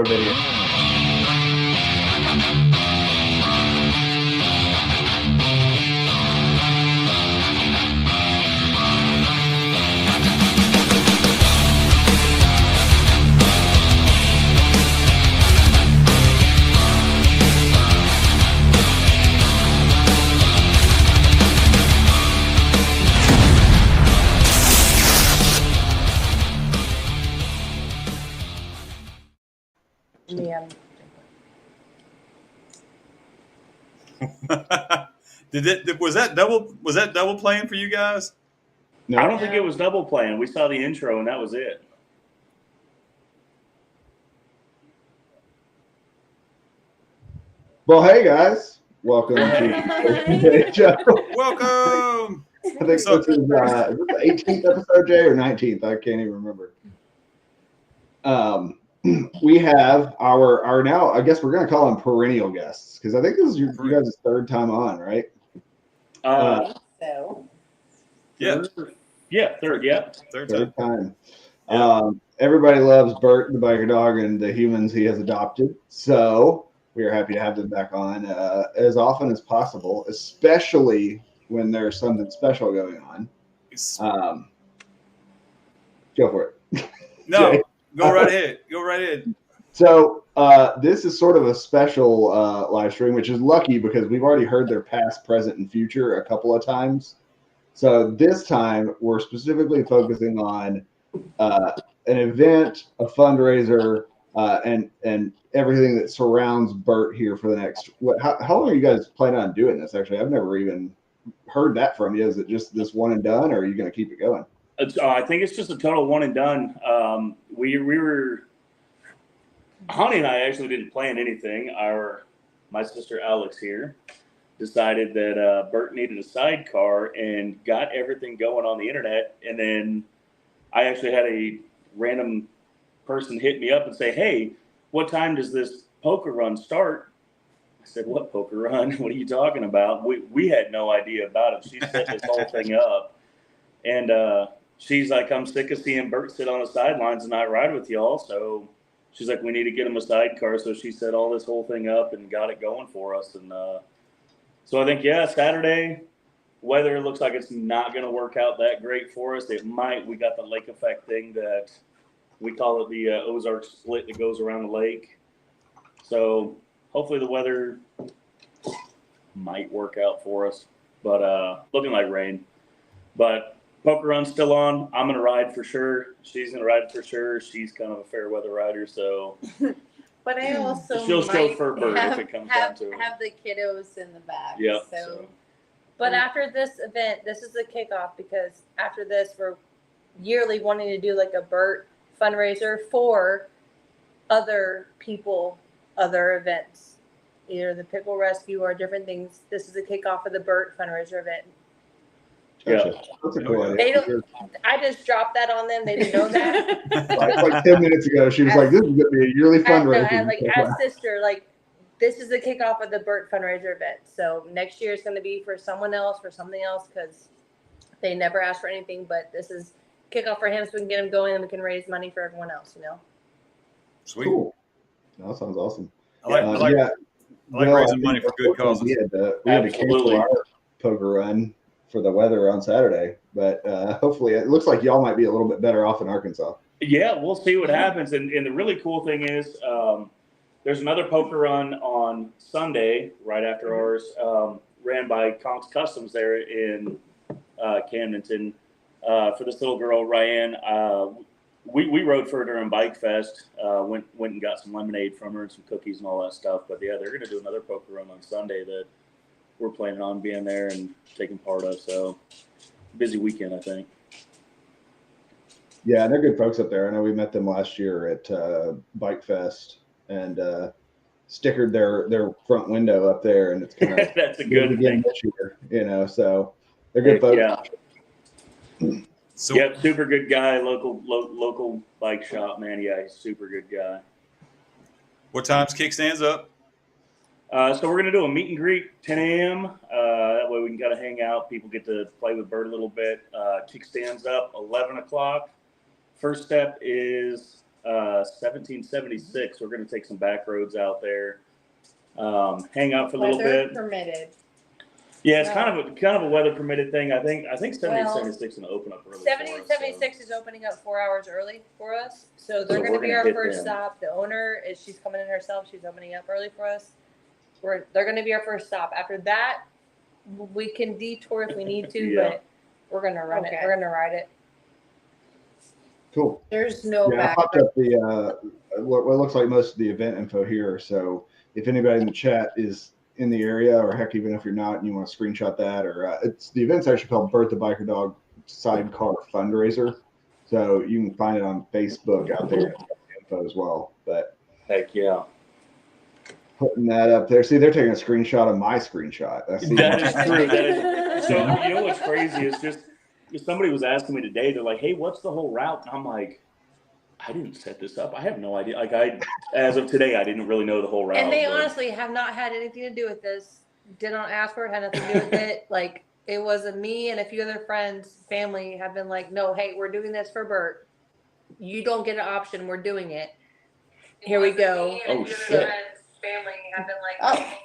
video. Yeah. Was that double playing for you guys? No, I don't think it was double playing. We saw the intro and that was it. Well, hey guys, welcome to today's show. Welcome. I think this is the 18th episode, Jay, or 19th. I can't even remember. We have our now. I guess we're gonna call them perennial guests because I think this is you guys' third time on, right? So. Yeah. Third time. Yeah. Everybody loves Burt the Biker Dog and the humans he has adopted, so we are happy to have them back on as often as possible, especially when there's something special going on. Go for it. No, Jay. go right ahead. So this is sort of a special live stream, which is lucky because we've already heard their past, present, and future a couple of times. So this time we're specifically focusing on an event, a fundraiser, and everything that surrounds Burt here for the next. How long are you guys planning on doing this? Actually, I've never even heard that from you. Is it just this one and done, or are you going to keep it going? I think it's just a total one and done. We were. Honey and I actually didn't plan anything. My sister Alex here decided that Burt needed a sidecar and got everything going on the internet. And then I actually had a random person hit me up and say, "Hey, what time does this poker run start?" I said, "What poker run? What are you talking about?" We had no idea about it. She set this whole thing up. And she's like, "I'm sick of seeing Burt sit on the sidelines and not ride with y'all." So she's like, "We need to get him a sidecar." So she set all this whole thing up and got it going for us. And so I think, Saturday, weather looks like it's not going to work out that great for us. It might. We got the lake effect thing that we call it the Ozark split that goes around the lake. So hopefully the weather might work out for us. But looking like rain. But poker run's still on. I'm going to ride for sure. She's going to ride for sure. She's kind of a fair weather rider, so. But I also She'll might chauffeur Burt if it comes down to it. have the kiddos in the back. Yeah. So. But after this event, this is the kickoff because after this, we're yearly wanting to do like a Burt fundraiser for other people, other events, either the pickle rescue or different things. This is the kickoff of the Burt fundraiser event. Gotcha. That's a cool idea. They don't. I just dropped that on them. They didn't know that. like 10 minutes ago, she was like, "This is going to be a yearly fundraiser." As sister, this is the kickoff of the Burt fundraiser event. So next year is going to be for someone else, for something else, because they never asked for anything. But this is kickoff for him, so we can get him going and we can raise money for everyone else. Sweet. Cool. That sounds awesome. I like raising money for good causes. We had to cancel our poker run for the weather on Saturday, but hopefully it looks like y'all might be a little bit better off in Arkansas. Yeah, we'll see what happens. And the really cool thing is there's another poker run on Sunday right after ours, ran by Conk's Customs there in Camdenton for this little girl, Ryan. We rode for her during Bike Fest, went and got some lemonade from her and some cookies and all that stuff. But yeah, they're going to do another poker run on Sunday that we're planning on being there and taking part of. So busy weekend, I think. Yeah, they're good folks up there. I know we met them last year at Bike Fest and stickered their front window up there, and it's kind of that's a good thing this year, so they're good folks. Yeah. So, super good guy, local bike shop, man. Yeah, he's a super good guy. What time's kickstands up? So we're going to do a meet and greet, 10 a.m. That way we can kind of hang out. People get to play with Burt a little bit. Kickstands up, 11 o'clock. First step is 1776. We're going to take some back roads out there, hang out for a little Weather bit. permitted. Yeah, it's kind of a weather permitted thing. I think 1776 is going to open up early. 1776 is opening up 4 hours early for us, so they're going to we're be gonna our hit first them. stop. The owner she's coming in herself. She's opening up early for us. They're going to be our first stop. After that, we can detour if we need to, Yeah. but we're going to run it. Okay. We're going to ride it. Cool. There's no Yeah, I back. popped up the what looks like most of the event info here. So if anybody in the chat is in the area, or heck, even if you're not and you want to screenshot that, or the event's actually called Burt the Biker Dog Sidecar Fundraiser. So you can find it on Facebook out there. It's got the info as well. But Heck yeah. putting that up there. See, they're taking a screenshot of my screenshot. That's That is true. That is, so you know what's crazy is just somebody was asking me today. They're like, "Hey, what's the whole route?" And I'm like, "I didn't set this up. I have no idea. Like as of today, I didn't really know the whole route." And they but- honestly have not had anything to do with this. Did not ask for it. Had nothing to do with it. Like it was me and a few other friends, family have been like, "No, hey, we're doing this for Burt. You don't get an option. We're doing it." Here we go. Oh shit! Family have been like, Oh,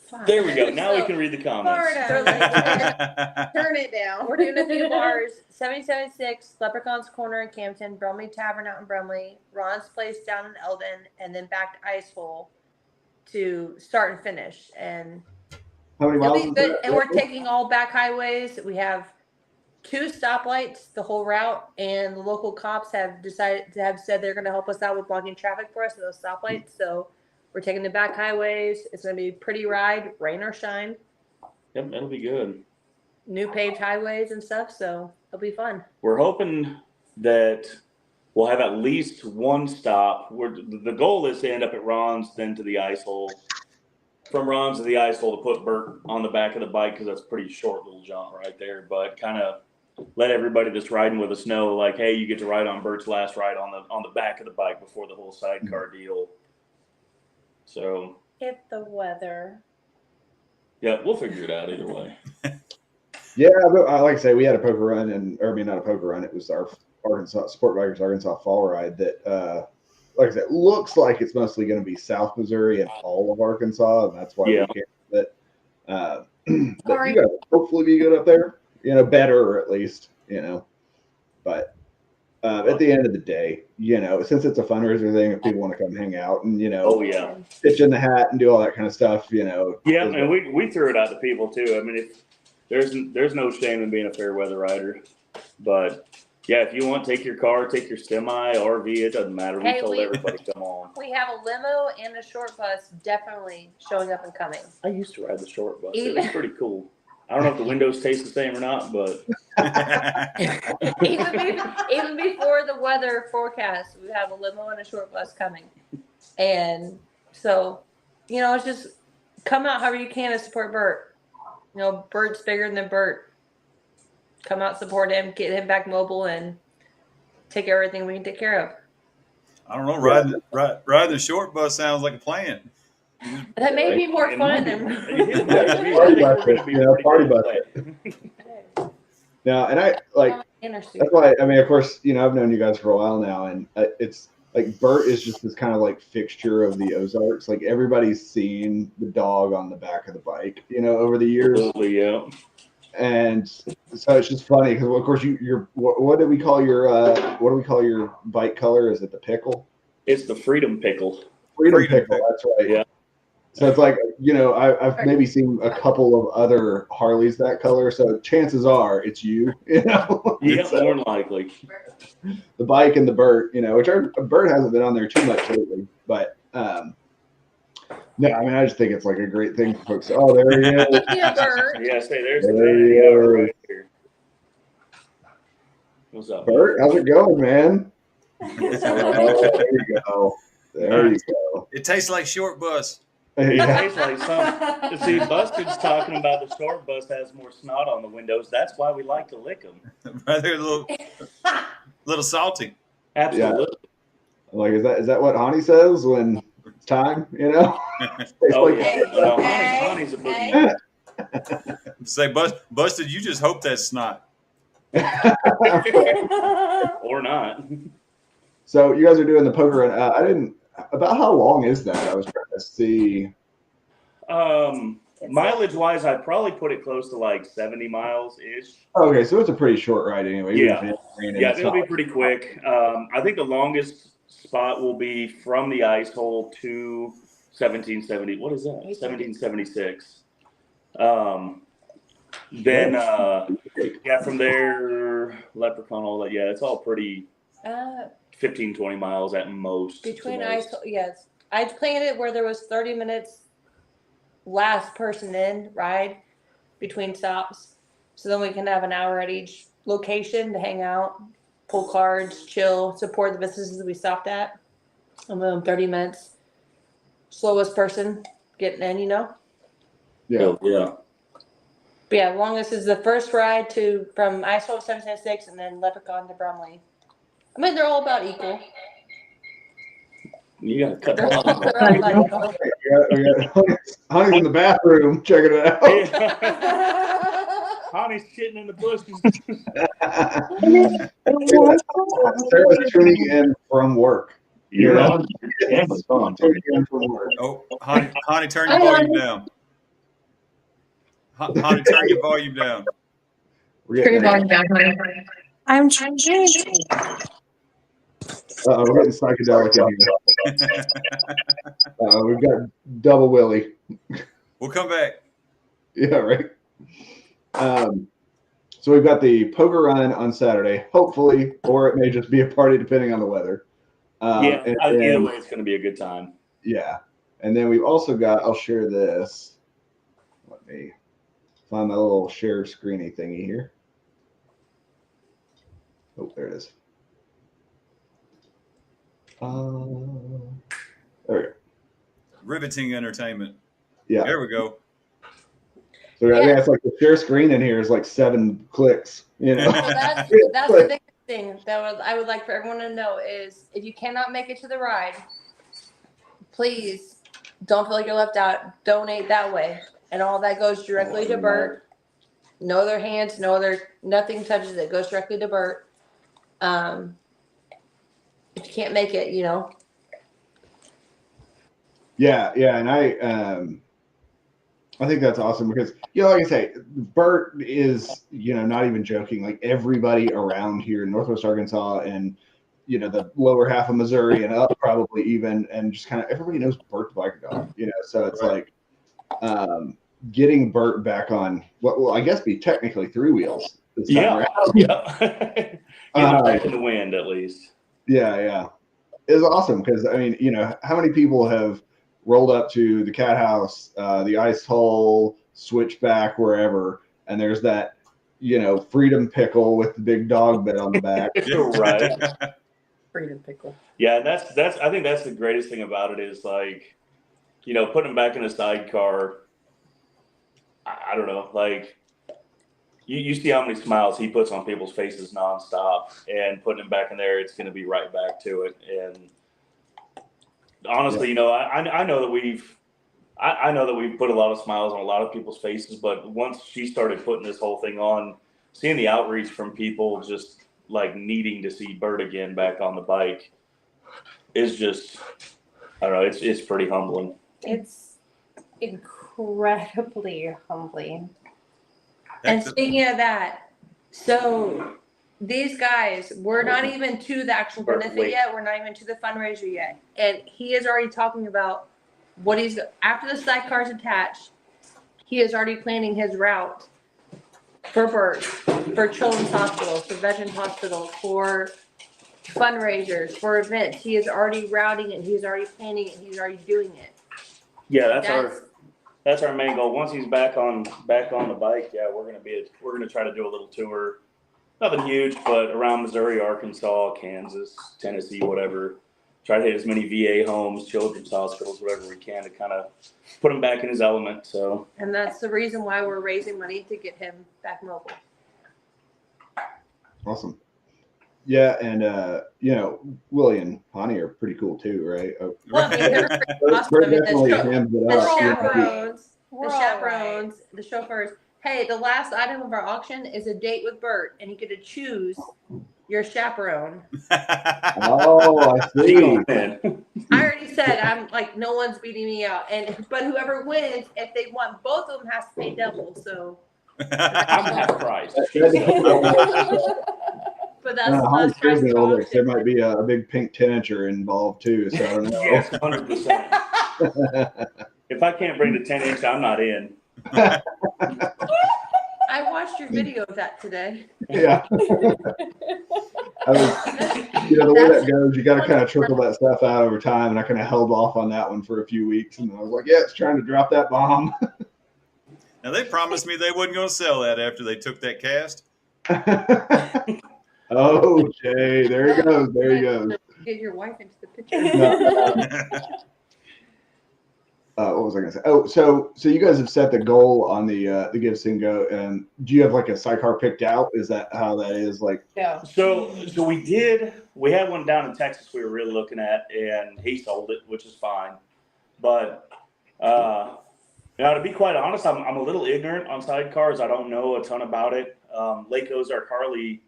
fuck. There we go. Now we can read the comments. They're like, Turn it down. we're doing a few bars. 7076, Leprechaun's Corner in Campton, Brumley Tavern out in Brumley, Ron's Place down in Eldon, and then back to Ice Hole to start and finish. And how many it'll miles? be is good. that? And we're taking all back highways. We have 2 stoplights the whole route, and the local cops have said they're going to help us out with blocking traffic for us at those stoplights. So we're taking the back highways. It's going to be a pretty ride, rain or shine. Yep, that'll be good. New paved highways and stuff, so it'll be fun. We're hoping that we'll have at least one stop. The goal is to end up at Ron's, then to the ice hole. From Ron's to the ice hole to put Burt on the back of the bike because that's a pretty short little jaunt right there. But kind of let everybody that's riding with us know, like, hey, you get to ride on Burt's last ride on the back of the bike before the whole sidecar deal. So If the weather. yeah, we'll figure it out either way. Yeah, but like I say, we had a poker run, not a poker run. It was our Arkansas Sport Bikers Arkansas Fall Ride that, like I said, looks like it's mostly going to be South Missouri and all of Arkansas, and that's why we can't. But you guys will hopefully be good up there. Better at least. But at the end of the day, since it's a fundraiser thing, if people want to come hang out and Oh yeah, pitch in the hat and do all that kind of stuff, yeah, and we threw it out to people too. I mean, if there's no shame in being a fair weather rider, but yeah, if you want, take your car, take your semi, RV, it doesn't matter. We told everybody, come on. We have a limo and a short bus definitely showing up and coming. I used to ride the short bus. It was pretty cool. I don't know if the windows taste the same or not, but even before the weather forecast, we have a limo and a short bus coming. And so, it's just come out however you can to support Burt. Burt's bigger than Burt. Come out, support him, get him back mobile, and take everything we can take care of. I don't know. Riding the short bus sounds like a plan. That may be more fun than. Party bus. No, and I like. That's why. I mean, of course, I've known you guys for a while now, and it's like Burt is just this kind of like fixture of the Ozarks. Like everybody's seen the dog on the back of the bike, over the years. Absolutely, yeah. And so it's just funny because, of course, you're what do we call your bike color? Is it the pickle? It's the Freedom Pickle. Freedom pickle. That's right. Yeah. So it's like, I've maybe seen a couple of other Harleys that color. So chances are it's you, Yeah, So, more than likely. the bike and the Burt, which Burt hasn't been on there too much lately. But no, I mean, I just think it's like a great thing for folks. Oh, there he is. Yeah, say there's There he is. right here. What's up, Burt, how's it going, man? Oh, there you go. There you go. It tastes like short bus. It Yeah. tastes like some. See, Busted's talking about the short bus has more snot on the windows. That's why we like to lick them. They're a little salty. Absolutely. Like, is that what Hani says when it's time? Tastes Oh like yeah. Well, Honey's a boogie. Say, Busted, you just hope that's snot. Or not. So you guys are doing the poker run. I didn't. About how long is that? I was trying to see. Mileage wise, I'd probably put it close to like 70 miles ish. Okay, so it's a pretty short ride anyway. even Yeah. if it is raining, Yeah, it's it'll not be pretty quick. I think the longest spot will be from the ice hole to 1770. What is that? 1776. Then, yeah, from there, Leprechaun, all that. Yeah, it's all pretty 15, 20 miles at most. Between to most. ice, yes. I planned it where there was 30 minutes last person in ride between stops. So then we can have an hour at each location to hang out, pull cards, chill, support the businesses we stopped at. And then 30 minutes. Slowest person getting in, you know? Yeah. Yeah. But yeah, longest is the first ride to from Ice Hole 776 and then Leprechaun to Brumley. I mean, they're all about equal. You gotta cut They're that all, off. they're all about equal. We got Honey's in the bathroom checking it out. Honey's shitting in the bushes. Sarah's tuning in from work. You're Yeah. on. Camera's gone. Tuning in from work. Oh, Honey, turn your volume down. Honey, turn your volume down. We're getting there. I'm trying to. We're getting psychedelic in here. We've got double Willie. We'll come back. Yeah, right. So we've got the poker run on Saturday, hopefully, or it may just be a party depending on the weather. Yeah, and either then- way, it's going to be a good time. Yeah. And then we've also got, I'll share this. Let me find my little share screeny thingy here. Oh, there it is. There we go. Riveting entertainment. Yeah. There we go. So yeah, it's like the share screen in here is like 7 clicks. You know. Well, that's the biggest thing that I would like for everyone to know is if you cannot make it to the ride, please don't feel like you're left out. Donate that way, and all that goes directly to Burt. No other hands, nothing touches it. Goes directly to Burt. If you can't make it, you know. Yeah, and I think that's awesome because, like I say, Burt is, not even joking. Like everybody around here in Northwest Arkansas and, the lower half of Missouri and up probably even, and just kind of everybody knows Burt the Biker Dog, So it's like getting Burt back on what will I guess be technically 3 wheels this time around. Yeah. Get it back in the wind at least. Yeah. It's awesome because, I mean, how many people have rolled up to the cat house, the ice hole, switchback, wherever, and there's that, freedom pickle with the big dog bed on the back. Right. Freedom pickle. Yeah, and that's I think that's the greatest thing about it is like, putting him back in a sidecar. I don't know, like you see how many smiles he puts on people's faces nonstop, and putting him back in there, it's going to be right back to it. And honestly, I know that we've put a lot of smiles on a lot of people's faces, but once she started putting this whole thing on, seeing the outreach from people just like needing to see Burt again back on the bike is just, I don't know, it's pretty humbling. It's incredibly humbling. And speaking of that, so these guys, we're not even to the actual benefit yet. We're not even to the fundraiser yet. And he is already talking about what he's, after the sidecar's attached, he is already planning his route for Burt, for children's hospitals, for veterans hospitals, for fundraisers, for events. He is already routing it. He's already planning it. He's already doing it. Yeah, that's our main goal. Once he's back on the bike, yeah, we're gonna try to do a little tour. Nothing huge, but around Missouri, Arkansas, Kansas, Tennessee, whatever. Try to hit as many VA homes, children's hospitals, whatever we can to kind of put him back in his element. So. And that's the reason why we're raising money to get him back mobile. Awesome. Yeah, and Willie and Honey are pretty cool too, right? Well, I mean, they're awesome. Burt I mean, definitely the hams it The up. chaperones, We're the all chaperones, the chauffeurs. Hey, the last item of our auction is a date with Burt, and you get to choose your chaperone. Oh, I She see. going in. I already said I'm like no one's beating me out, but whoever wins, if they want both of them, has to pay double. So, I'm half price. but that's the Holly last price scares me of a the little bit 'cause there auction. might be a big pink tanager involved too. So I don't know. Yes, 100%. If I can't bring the 10-inch, I'm not in. I watched your video of that today. Yeah. I was, the way that goes, you got to kind of trickle that stuff out over time, and I kind of held off on that one for a few weeks, and I was like, "Yeah, it's trying to drop that bomb." Now they promised me they wasn't going to sell that after they took that cast. Oh, Jay, there he goes. There he goes. Get your wife into the picture. No, what was I going to say? Oh, so you guys have set the goal on the Give Sing Go, and do you have like a sidecar picked out? Is that how that is? Like, Yeah. So we did. We had one down in Texas we were really looking at, and he sold it, which is fine. But to be quite honest, I'm a little ignorant on sidecars. I don't know a ton about it. Lake Ozark Harley,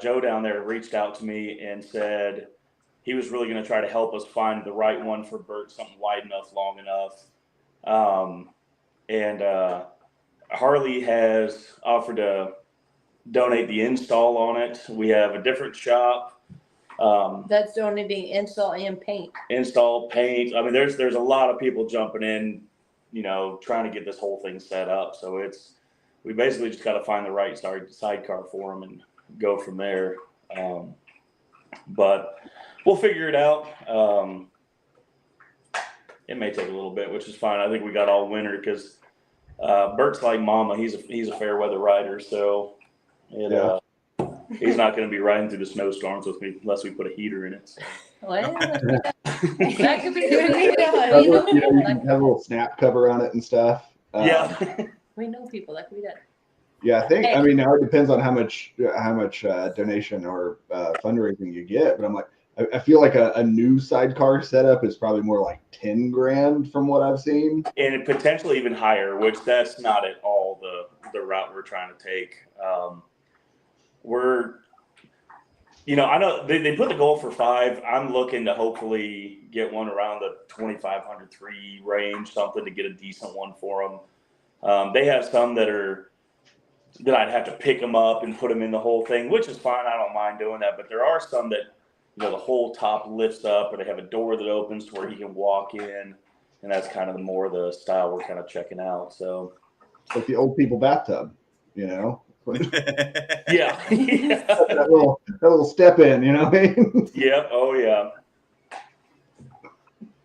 Joe down there reached out to me and said he was really going to try to help us find the right one for Burt, something wide enough, long enough. And Harley has offered to donate the install on it. We have a different shop. That's donating install and paint. Install, paint. I mean, there's a lot of people jumping in, trying to get this whole thing set up. So we basically just got to find the right sidecar for them and go from there. But we'll figure it out. It may take a little bit, which is fine. I think we got all winter because Bert's like mama. He's a fair weather rider, so he's not going to be riding through the snowstorms with me unless we put a heater in it. So. Well, that could be good. you can have a little snap cover on it and stuff. Yeah. We know people that could be done. Yeah, I think. I mean, now it depends on how much donation or fundraising you get. But I'm like, I feel like a new sidecar setup is probably more like 10 grand from what I've seen, And potentially even higher, which that's not at all the route we're trying to take. I know they put the goal for 5. I'm looking to hopefully get one around the 2,500 3 range, something to get a decent one for them. They have some that I'd have to pick them up and put them in the whole thing, which is fine. I don't mind doing that. But there are some that, the whole top lifts up, or they have a door that opens to where he can walk in. And that's kind of more the style we're kind of checking out. So it's like the old people bathtub, Yeah. that little step in, what I mean? Yep. Oh, yeah.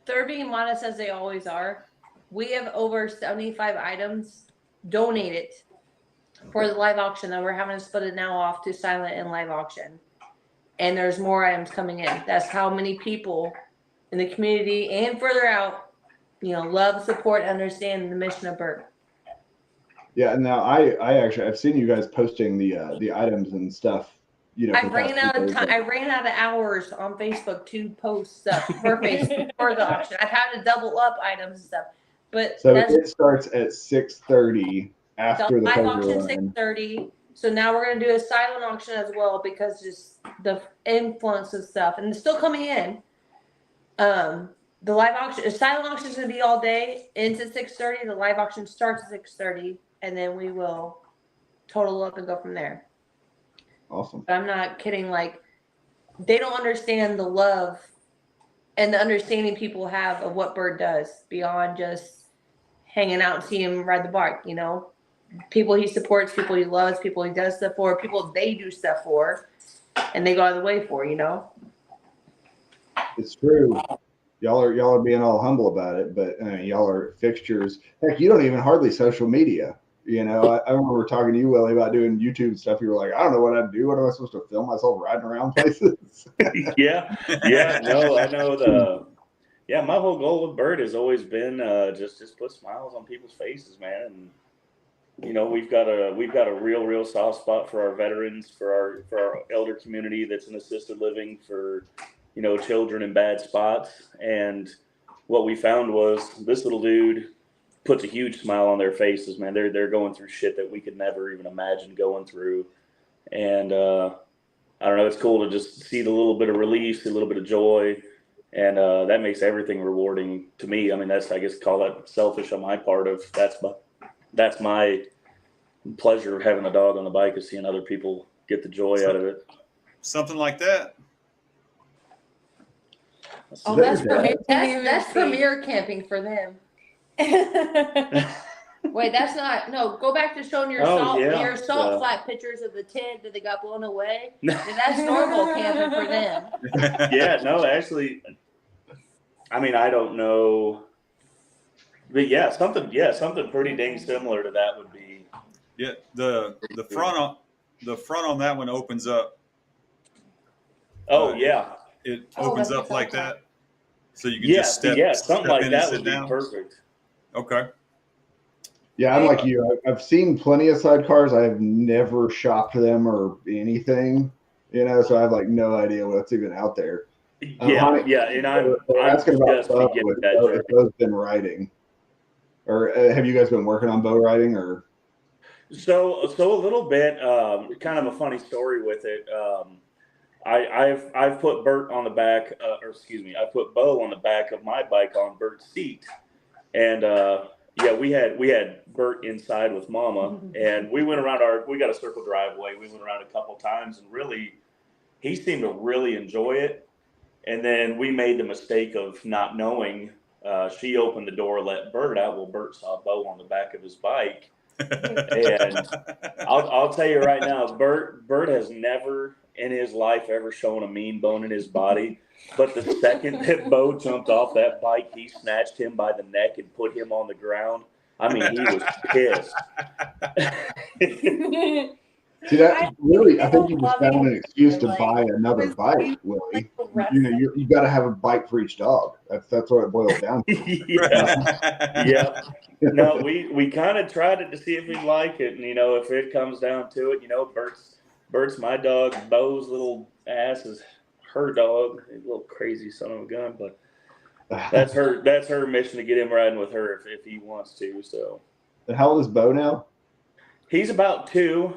They're being modest as they always are. We have over 75 items donated for the live auction that we're having to split it now off to silent and live auction. And there's more items coming in. That's how many people in the community and further out, love, support, and understand the mission of Burt. Yeah, and now I've seen you guys posting the items and stuff. I ran out of time. I ran out of hours on Facebook to post stuff for Facebook for the auction. I've had to double up items and stuff. But so it starts at 6:30 after the live auction 6:30. So now we're gonna do a silent auction as well because just the influence of stuff, and it's still coming in. The silent auction is gonna be all day into 6:30. The live auction starts at 6:30, and then we will total up and go from there. Awesome. But I'm not kidding. Like, they don't understand the love and the understanding people have of what Burt does beyond just hanging out and seeing him ride the bike. People he supports, people he loves, people he does stuff for, people they do stuff for, and they go out of the way for. It's true. Y'all are being all humble about it, but y'all are fixtures. Heck, you don't even hardly social media. I remember talking to you, Willie, about doing YouTube stuff. You were like, I don't know what I'd do. What am I supposed to film myself riding around places? Yeah. No, I know my whole goal with Burt has always been just put smiles on people's faces, man. And we've got a real soft spot for our veterans, for our elder community that's in assisted living, for children in bad spots. And what we found was this little dude puts a huge smile on their faces, man. They're going through shit that we could never even imagine going through. And I don't know. It's cool to just see the little bit of relief, see a little bit of joy, and that makes everything rewarding to me. I mean, that's, I guess, call that selfish on my part. Of that's my pleasure of having a dog on the bike, is seeing other people get the joy out of it. Something like that. Oh, Is that that's your premier. dad? That's premier camping for them. Wait, that's not. No, go back to showing your Oh, salt flat pictures of the tent that they got blown away. That's normal camping for them. Yeah, no, actually, I mean, I don't know, but something pretty dang similar to that would be. Yeah, the front on that one opens up. Oh yeah, It Oh, opens that's up like awesome. that, so you can just step something in like and that sit would be down. perfect. Okay. Yeah, I'm like you. I've seen plenty of sidecars. I have never shopped them or anything, so I have like no idea what's even out there. Honey, And they're I'm asking about just bow. beginning that journey. If Bo's been riding, or have you guys been working on bow riding, or? So a little bit, kind of a funny story with it. I've put Burt on the back, I put Bo on the back of my bike on Burt's seat, and we had Burt inside with Mama, and we went around we got a circle driveway. We went around a couple times, and really, he seemed to really enjoy it. And then we made the mistake of not knowing. She opened the door, let Burt out. Well, Burt saw Bo on the back of his bike. And I'll tell you right now, Burt has never in his life ever shown a mean bone in his body. But the second that Bo jumped off that bike, he snatched him by the neck and put him on the ground. I mean, he was pissed. See, that really, I think you just found an excuse to buy another bike, Willie. You got to have a bike for each dog. That's what it boils down to. Yeah. No, we kind of tried it to see if he'd like it, and if it comes down to it, Bert's my dog, Bo's little ass is her dog, a little crazy son of a gun, but that's her mission to get him riding with her if he wants to. So. And how old is Bo now? He's about 2.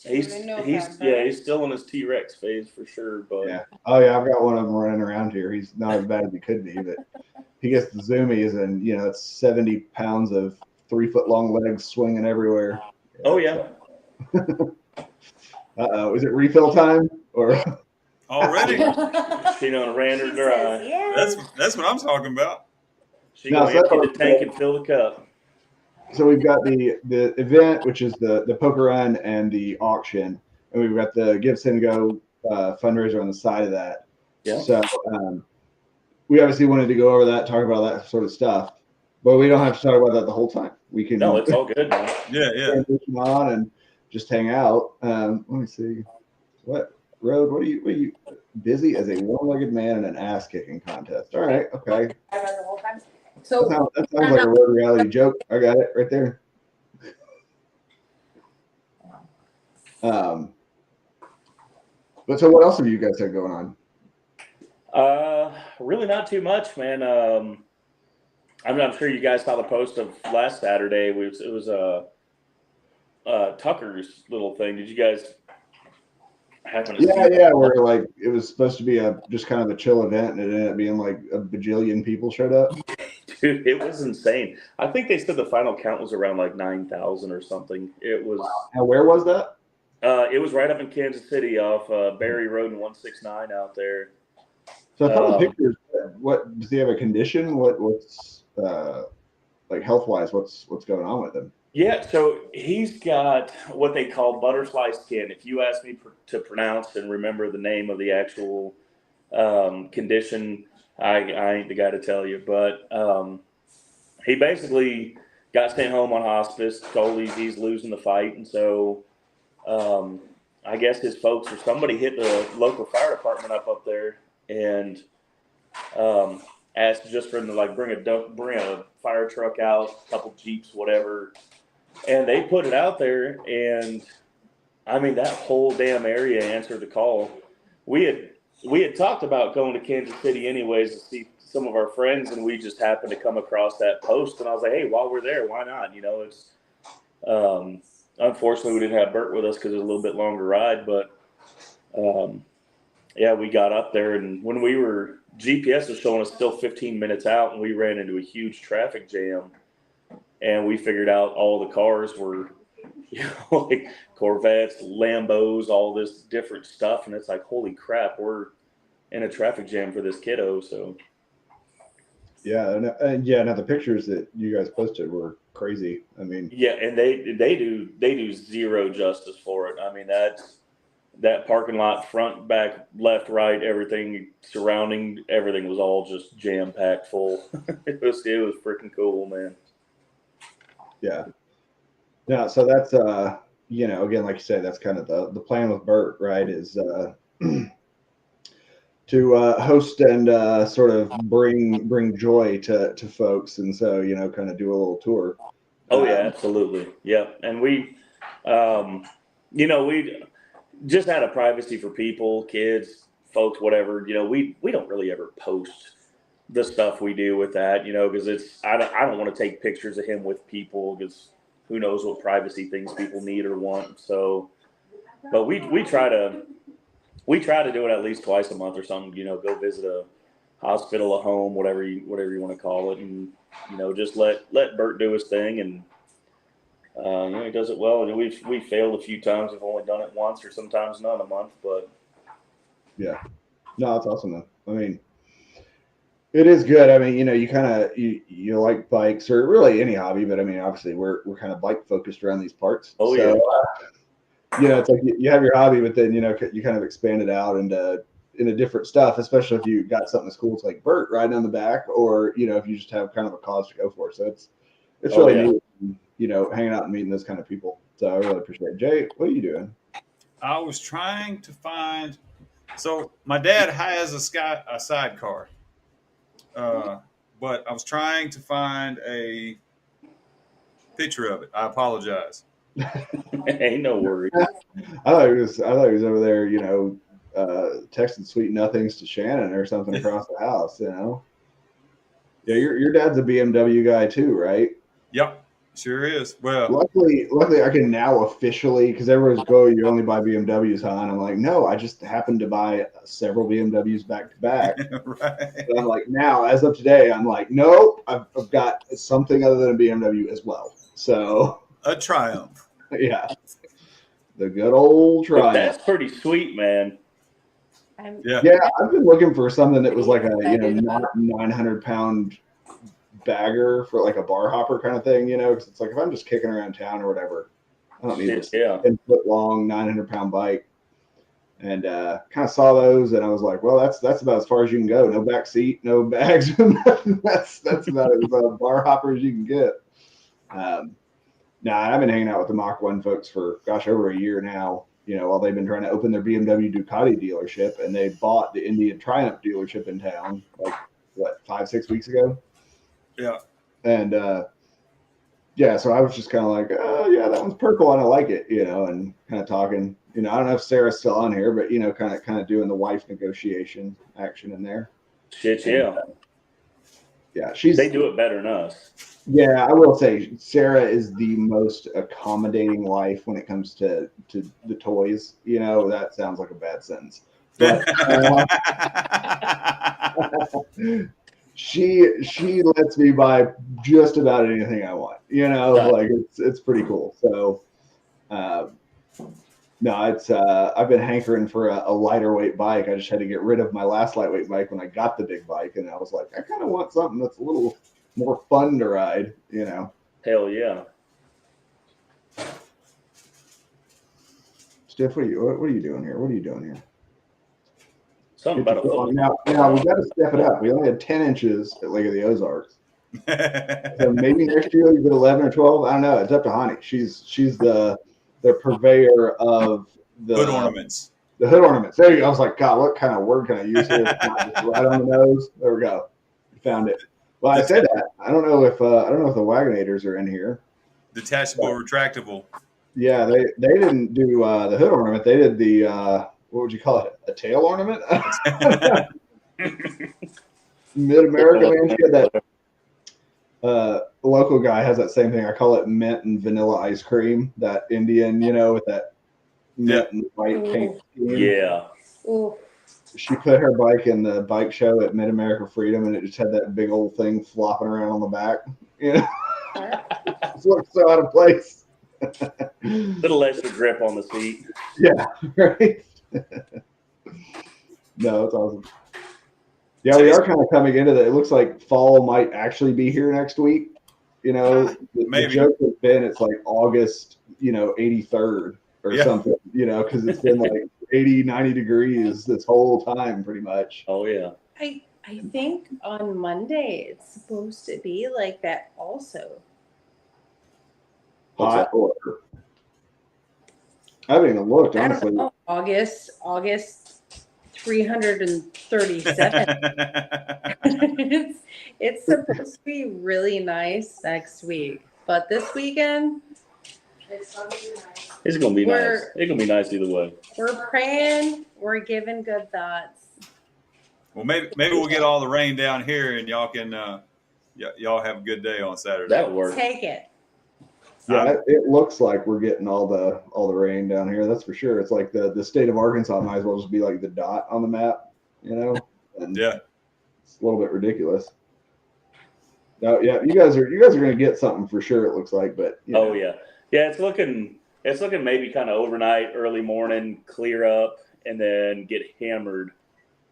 He's November. still in his T-Rex phase for sure. But yeah, I've got one of them running around here. He's not as bad as he could be, but he gets the zoomies, and it's 70 pounds of 3-foot-long legs swinging everywhere. Oh yeah. Is it refill time or Already? She ran her dry. Yes. That's what I'm talking about. She gonna empty the tank and fill the cup. So we've got the event, which is the poker run and the auction, and we've got the Give Send Go fundraiser on the side of that. Yeah. So we obviously wanted to go over that, talk about that sort of stuff, but we don't have to talk about that the whole time. We can. No, it's all good, man. Yeah. Transition on and just hang out. Let me see. What road? What are you busy as a one-legged man in an ass-kicking contest? All right. Okay. So That sounds like a road reality joke. I got it right there. But so what else have you guys had going on? Really not too much, man. I'm sure you guys saw the post of last Saturday. It was Tucker's little thing. Did you guys happen to see that? Yeah, where like it was supposed to be just kind of a chill event, and it ended up being like a bajillion people showed up. Dude, it was insane. I think they said the final count was around like 9,000 or something. It was. Wow. And where was that? It was right up in Kansas City off Berry Road and 169 out there. So I thought the pictures. What does he have a condition? What's like health wise? What's going on with him? Yeah, so he's got what they call butterfly skin. If you ask me to pronounce and remember the name of the actual condition, I ain't the guy to tell you. But he basically got sent home on hospice, told he's losing the fight. And so I guess his folks or somebody hit the local fire department up there and asked just for him to like bring a fire truck out, a couple Jeeps, whatever. And they put it out there, and I mean that whole damn area answered the call. We had talked about going to Kansas City anyways to see some of our friends, and we just happened to come across that post, and I was like, hey, while we're there, why not? It's unfortunately we didn't have Burt with us because it was a little bit longer ride, but Yeah, we got up there, and when GPS was showing us still 15 minutes out, and we ran into a huge traffic jam, and we figured out all the cars were, like Corvettes, Lambos, all this different stuff, and it's like, holy crap, we're in a traffic jam for this kiddo. So Yeah, and yeah, now the pictures that you guys posted were crazy. I mean, yeah, and they do zero justice for it. I mean, that parking lot, front, back, left, right, everything surrounding everything was all just jam packed full. It was freaking cool, man. yeah. Yeah, so that's again, like you said, that's kind of the plan with Burt, right? Is to host and sort of bring joy to folks, and so kind of do a little tour. Oh yeah, absolutely. Yep. And we just out of privacy for people, kids, folks, whatever, we don't really ever post the stuff we do with that, because I don't want to take pictures of him with people, because who knows what privacy things people need or want. So, but we try to do it at least twice a month or something, go visit a hospital, a home, whatever you want to call it. And, just let Burt do his thing. And, he does it well. And we failed a few times. We've only done it once or sometimes none a month, but Yeah, no, that's awesome though. I mean, it is good. I mean, you kind of you like bikes or really any hobby, but I mean, obviously we're kind of bike focused around these parts. Oh, so, it's like you have your hobby, but then you kind of expand it out into different stuff. Especially if you got something as cool as like Burt riding on the back, or if you just have kind of a cause to go for. So it's really neat, hanging out and meeting those kind of people. So I really appreciate it. Jay, what are you doing? I was trying to find. So my dad has a sidecar, but I was trying to find a picture of it. I apologize. Ain't no worry. I thought he was over there, texting sweet nothings to Shannon or something across the house. Yeah, your dad's a BMW guy too, right? Yep, sure is. Well, luckily, I can now officially, because everyone's you only buy BMWs, huh? And I'm like, no, I just happened to buy several BMWs back to back. right. And I'm like, now, as of today, I'm like, no, I've got something other than a BMW as well. So A Triumph. Yeah, the good old Triumph. That's pretty sweet, man. Yeah, I've been looking for something that was like a not 900-pound bagger for like a bar hopper kind of thing, because it's like if I'm just kicking around town or whatever, I don't need this 10-foot long 900-pound bike. And kind of saw those, and I was like, well, that's about as far as you can go. No back seat, no bags. that's about as bar hopper as you can get. I've been hanging out with the Mach 1 folks for over a year now. While they've been trying to open their BMW Ducati dealership, and they bought the Indian Triumph dealership in town, like 5-6 weeks ago. Yeah. And so I was just kind of like, oh yeah, that one's purple and I like it, and kind of talking. I don't know if Sarah's still on here, but kind of doing the wife negotiation action in there. Shit, yeah. Yeah, they do it better than us. Yeah, I will say Sarah is the most accommodating wife when it comes to the toys. That sounds like a bad sentence. But she lets me buy just about anything I want. Like it's pretty cool. So it's I've been hankering for a lighter weight bike. I just had to get rid of my last lightweight bike when I got the big bike, and I was like, I kind of want something that's a little more fun to ride, Hell yeah. Stiff, what are you doing here? What are you doing here? Something about a foot. Now we got to step it up. We only had 10 inches at Lake of the Ozarks. So maybe next year we get 11 or 12. I don't know. It's up to Honey. She's the purveyor of the hood ornaments. The hood ornaments. There you go. I was like, God, what kind of word can I use here? Just right on the nose. There we go. You found it. Well, I said that. I don't know if the Wagonators are in here. Detachable, retractable. Yeah, they didn't do the hood ornament. They did the what would you call it? A tail ornament? Mid-America man, she had that local guy has that same thing. I call it mint and vanilla ice cream. That Indian, with that mint and white paint scheme. Yeah. Ooh. She put her bike in the bike show at Mid America Freedom, and it just had that big old thing flopping around on the back. You know, it looked so out of place. Little extra grip on the seat. Yeah, right. No, it's awesome. Yeah, we are kind of coming into that. It looks like fall might actually be here next week. You know, the joke has been it's like August, 83rd or something, because it's been like 80, 90 degrees this whole time pretty much. Oh, yeah. I think on Monday it's supposed to be like that also. What's Hot or I haven't even looked, I don't honestly. know. August 337. it's supposed to be really nice next week, but this weekend It's gonna be nice. It's gonna be nice either way. we're praying, we're giving good thoughts. Well, maybe we'll get all the rain down here, and y'all can y'all have a good day on Saturday. That'll work. Take it. Yeah, it looks like we're getting all the rain down here. That's for sure. It's like the state of Arkansas might as well just be like the dot on the map, And yeah, it's a little bit ridiculous. No, yeah, you guys are going to get something for sure. It looks like, but Oh yeah, it's looking maybe kind of overnight, early morning, clear up, and then get hammered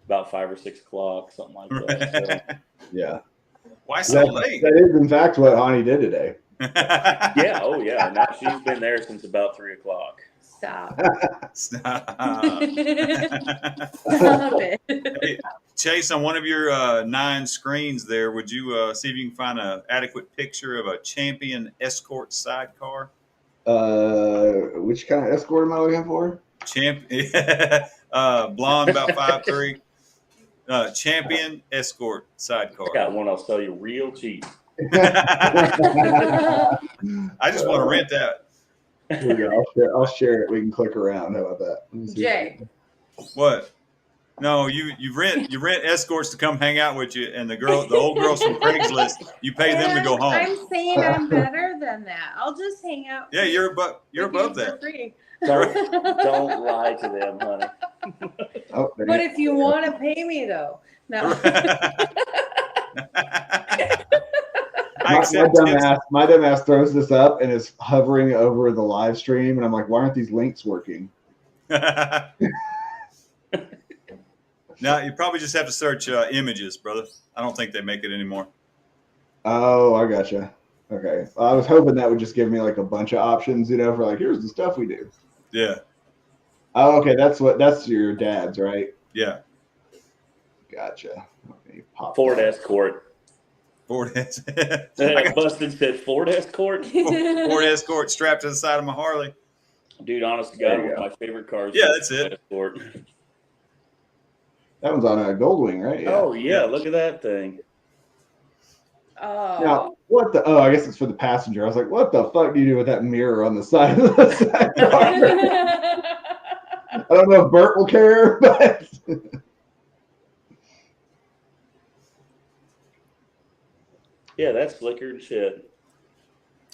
about 5 or 6 o'clock, something like that. So. Yeah. Why so late? That is in fact what Hani did today. Yeah. Oh yeah. Now she's been there since about 3 o'clock. Stop. Stop. Stop it. Hey, Chase, on one of your 9 screens there, would you see if you can find an adequate picture of a Champion Escort sidecar? Which kind of escort am I looking for? Blonde, about 5'3". Champion Escort sidecar. I got one I'll sell you real cheap. I just want to rent that. Here we go. I'll share it. We can click around. How about that? Jay. What? No, you rent escorts to come hang out with you, and the old girls from Craigslist, you pay them to go home. I'm saying I'm better than that. I'll just hang out. Yeah, you're above that. For free. Don't lie to them, honey. Oh, But if you want to pay me though, no. My dumb ass throws this up and is hovering over the live stream, and I'm like, why aren't these links working? Now you probably just have to search images, brother. I don't think they make it anymore. Oh, I gotcha. Okay, I was hoping that would just give me like a bunch of options, for like here's the stuff we do. Yeah. Oh, okay, that's your dad's, right? Yeah. Gotcha. Okay, Ford Escort. Ford Busted said Ford Escort. Ford Escort strapped to the side of my Harley. Dude, honest to God, one of my favorite cars. Yeah, that's it. Escort. That one's on a Goldwing, right? Yeah. Oh yeah, look at that thing. Oh. Now, what the? Oh, I guess it's for the passenger. I was like, what the fuck do you do with that mirror on the side of the sidecar? I don't know if Burt will care, but. Yeah, that's flickered and shit.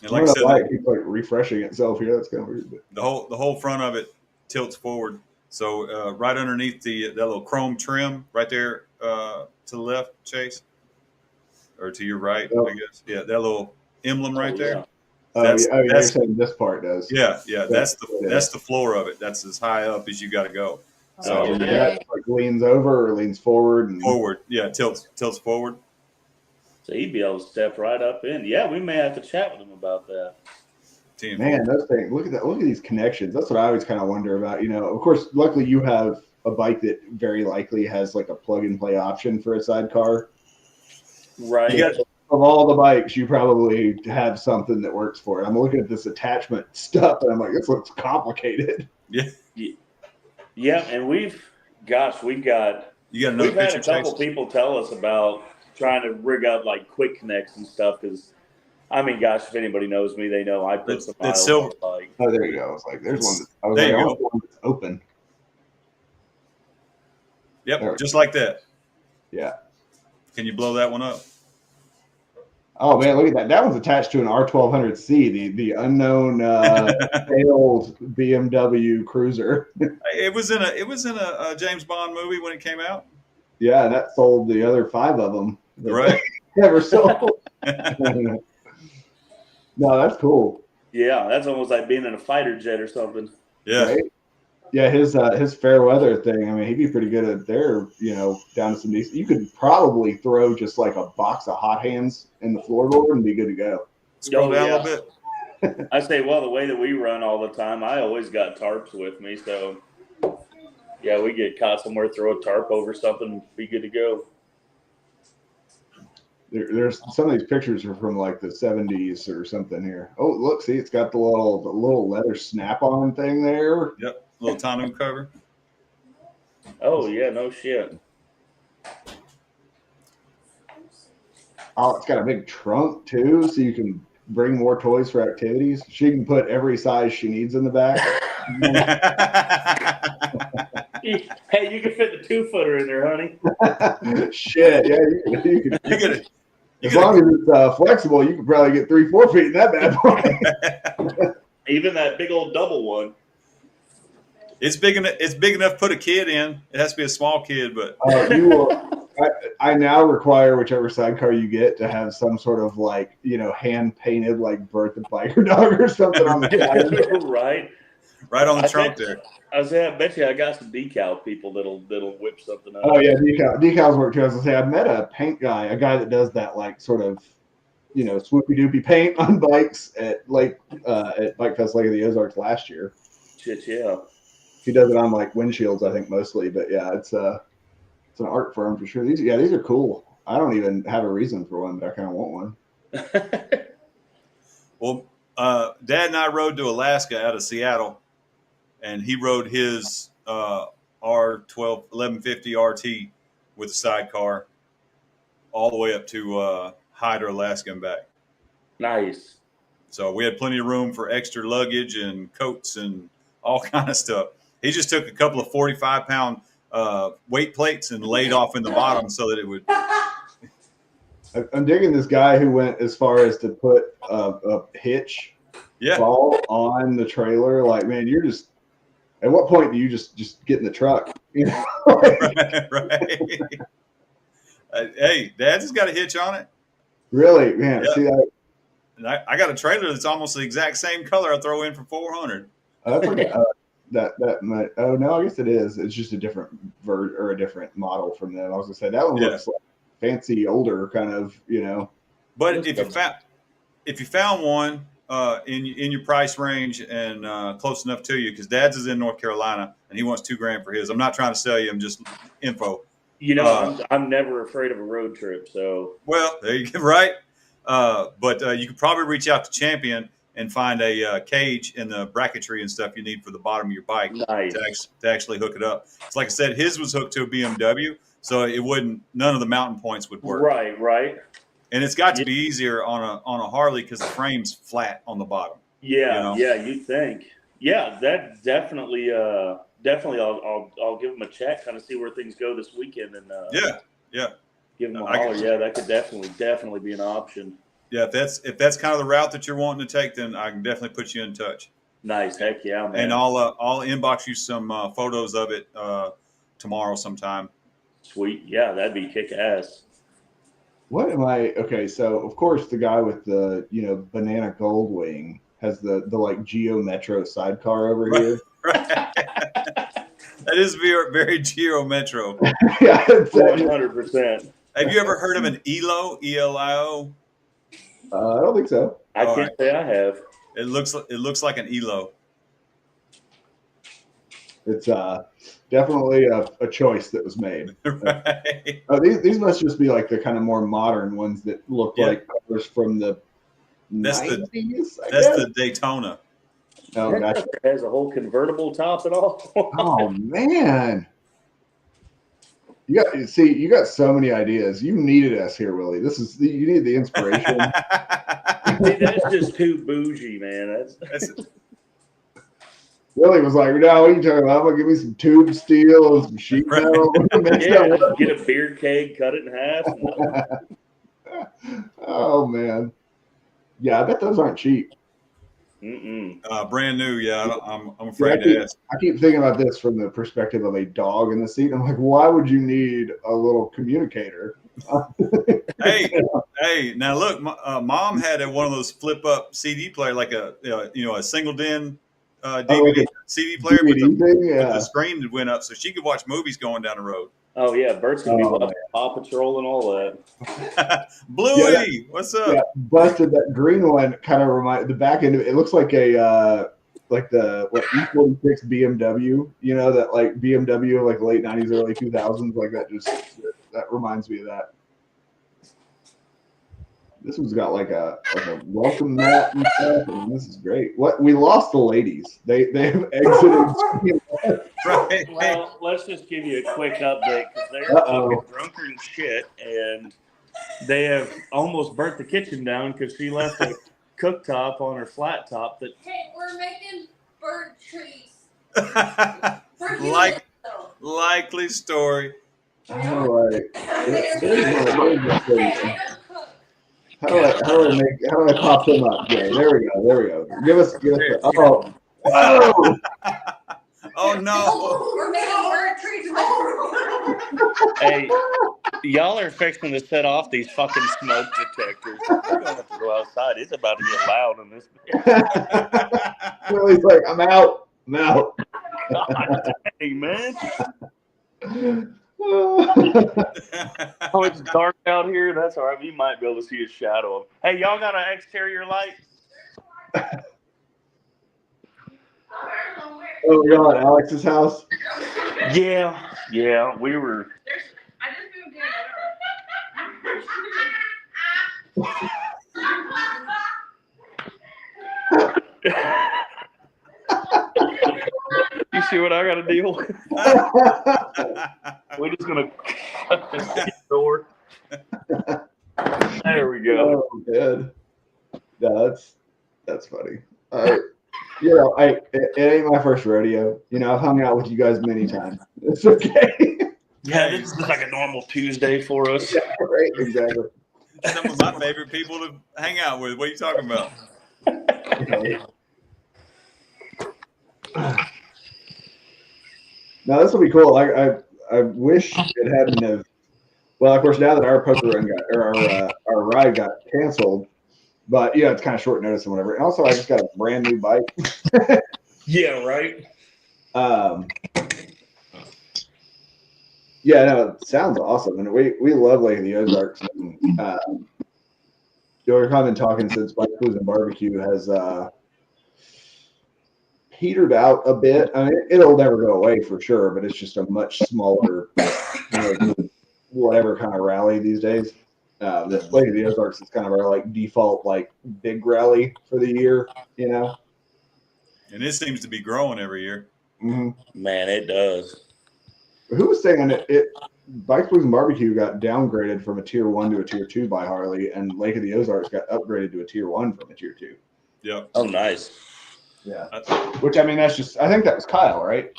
And like I said, it keeps like refreshing itself here. That's kind of weird. But. The whole front of it tilts forward. So right underneath that little chrome trim right there to the left, Chase, or to your right, I guess. Yeah, that little emblem right there. You're saying this part does. Yeah. That's the floor of it. That's as high up as you got to go. So that like leans over or leans forward. Forward, yeah, tilts forward. So he'd be able to step right up in. Yeah, we may have to chat with him about that. Man, those things. Look at that. Look at these connections. That's what I always kind of wonder about. Of course, luckily you have a bike that very likely has like a plug and play option for a sidecar. Right. Of all the bikes, you probably have something that works for it. I'm looking at this attachment stuff, and I'm like, this looks complicated. Yeah. Yeah, and we've got we've had a couple people tell us about trying to rig up like quick connects and stuff because, I mean, gosh, if anybody knows me, they know I put some miles on the bike. Oh, there you go. I was like, there's one. One that's open. Yep, just like that. Yeah. Can you blow that one up? Oh man, look at that! That one's attached to an R1200C, the unknown failed BMW cruiser. It was in a James Bond movie when it came out. Yeah, that sold the other 5 of them. Right. Never sold. No, that's cool. Yeah, that's almost like being in a fighter jet or something. Yeah. Right? Yeah, his fair weather thing. I mean, he'd be pretty good at there. Down to some decent. You could probably throw just like a box of hot hands in the floorboard and be good to go. Scroll down yeah. a little bit. I say, well, the way that we run all the time, I always got tarps with me. So, yeah, we get caught somewhere, throw a tarp over something, be good to go. There's some of these pictures are from like the 70s or something here. Oh, look, see, it's got the little leather snap-on thing there. Yep. Little tonneau cover. Oh, yeah, no shit. Oh, it's got a big trunk too, so you can bring more toys for activities. She can put every size she needs in the back. Hey, you can fit the 2-footer in there, honey. Shit, yeah, you can. You get it. As long as it's flexible, you can probably get 3-4 feet in that bad boy. Even that big old double one. It's big enough. It's big enough to put a kid in. It has to be a small kid, but You will. I now require whichever sidecar you get to have some sort of like hand painted like Burt the Biker Dog or something on the side. Right on the trunk there. I bet you I got some decal people that'll whip something up. Oh yeah, decals work too. I was gonna say I met a paint guy, a guy that does that like sort of swoopy doopy paint on bikes at Bike Fest Lake of the Ozarks last year. Shit, yeah. He does it on like windshields, I think mostly, but yeah, it's an art firm for sure. These are cool. I don't even have a reason for one, but I kind of want one. Well, Dad and I rode to Alaska out of Seattle, and he rode his R1150 RT with a sidecar all the way up to Hyder, Alaska, and back. Nice. So we had plenty of room for extra luggage and coats and all kind of stuff. He just took a couple of 45-pound weight plates and laid off in the bottom so that it would. I'm digging this guy who went as far as to put a hitch ball on the trailer. Like, man, you're just. At what point do you just get in the truck? Right. Hey, Dad's got a hitch on it. Really, man. Yeah. See that? And I got a trailer that's almost the exact same color I throw in for $400. That's okay. That might. Oh no, I guess it is. It's just a different or a different model from them. I was gonna say that one looks like fancy, older kind of. But if you found one in your price range and close enough to you, because Dad's is in North Carolina and he wants $2,000 for his. I'm not trying to sell you. I'm just info. I'm never afraid of a road trip. So well, there you go. Right. But you could probably reach out to Champion and find a cage and the bracketry and stuff you need for the bottom of your bike to actually hook it up. It's like I said, his was hooked to a BMW, so it wouldn't. None of the mountain points would work. Right. And it's got to be easier on a Harley because the frame's flat on the bottom. Yeah, you'd think. Yeah, that definitely. I'll give them a check, kind of see where things go this weekend, and give them a holler. Yeah, that could definitely be an option. Yeah, if that's kind of the route that you're wanting to take, then I can definitely put you in touch. Nice, heck yeah, man. And I'll inbox you some photos of it tomorrow sometime. Sweet, yeah, that'd be kick ass. What am I? Okay, so of course the guy with the banana gold wing has the like Geo Metro sidecar over here. Right. That is very, very Geo Metro. Yeah, 100%. Have you ever heard of an ELO? ELIO? I don't think so. I can't say I have. It looks like an ELO. It's definitely a choice that was made. Right. These must just be like the kind of more modern ones that look like covers from the 90s. That's the Daytona. Oh, gotcha. It has a whole convertible top and all. Oh man. You got so many ideas. You needed us here, Willie. You need the inspiration. See, that's just too bougie, man. That's Willie was like, "No, what are you talking about? I'm gonna give me some tube steel and some sheet metal." get a beer keg, cut it in half. Oh man, yeah, I bet those aren't cheap. Brand new, yeah. I'm Yeah, afraid to ask. I keep thinking about this from the perspective of a dog in the seat. I'm like, why would you need a little communicator? Hey, hey, now look, Mom had one of those flip up CD player, like a a single din Oh, DVD like CD a player with DVD thing, with yeah. the screen that went up, so she could watch movies going down the road. Oh yeah, Bert's gonna be Oh, watching Paw Patrol and all that. Bluey, what's up? Yeah, busted. That green one kind of remind the back end of it. It looks like a like the E46 BMW. You know that like BMW of like late '90s, early 2000s, like that. That reminds me of that. This one's got like a welcome mat and stuff, and this is great. What we lost the ladies. They have exited. Right. Well, let's just give you a quick update because they're Uh-oh. fucking drunk and shit, and they have almost burnt the kitchen down because she left a cooktop on her flat top that. Hey, we're making bird trees. Likely story. How do I pop them up? Yeah, there we go. Give us the, oh. Whoa! Oh no! We're making bird trees. Hey, y'all are fixing to set off these fucking smoke detectors. We're gonna have to go outside. It's about to get loud in this. Willie's like, I'm out. God dang, man. Oh, it's dark out here. That's all right. We might be able to see a shadow. Hey, y'all got an exterior light? Oh, we're at Alex's house. Yeah. We were. You see what I got to deal with? We're just gonna cut this door. There we go. Oh, good. No, that's funny. It ain't my first rodeo. I've hung out with you guys many times. It's okay. Yeah, this is like a normal Tuesday for us. Yeah, right, exactly. Some of my favorite people to hang out with. What are you talking about? Now this will be cool. I wish it hadn't have. Well, of course, now that our poker run our ride got canceled, but it's kind of short notice and whatever. And also, I just got a brand new bike. Yeah, right. Yeah, no, it sounds awesome, and we love Lake of the Ozarks. And, we've been talking since Bike Blues and Barbecue has petered out a bit. I mean, it'll never go away for sure, but it's just a much smaller, whatever kind of rally these days. The Lake of the Ozarks is kind of our default big rally for the year, And it seems to be growing every year. Mm-hmm. Man, it does. Who was saying it? Bike Blues and Barbecue got downgraded from a tier 1 to a tier 2 by Harley, and Lake of the Ozarks got upgraded to a tier 1 from a tier 2. Yep. Oh, nice. Yeah. Which, I mean, I think that was Kyle, right?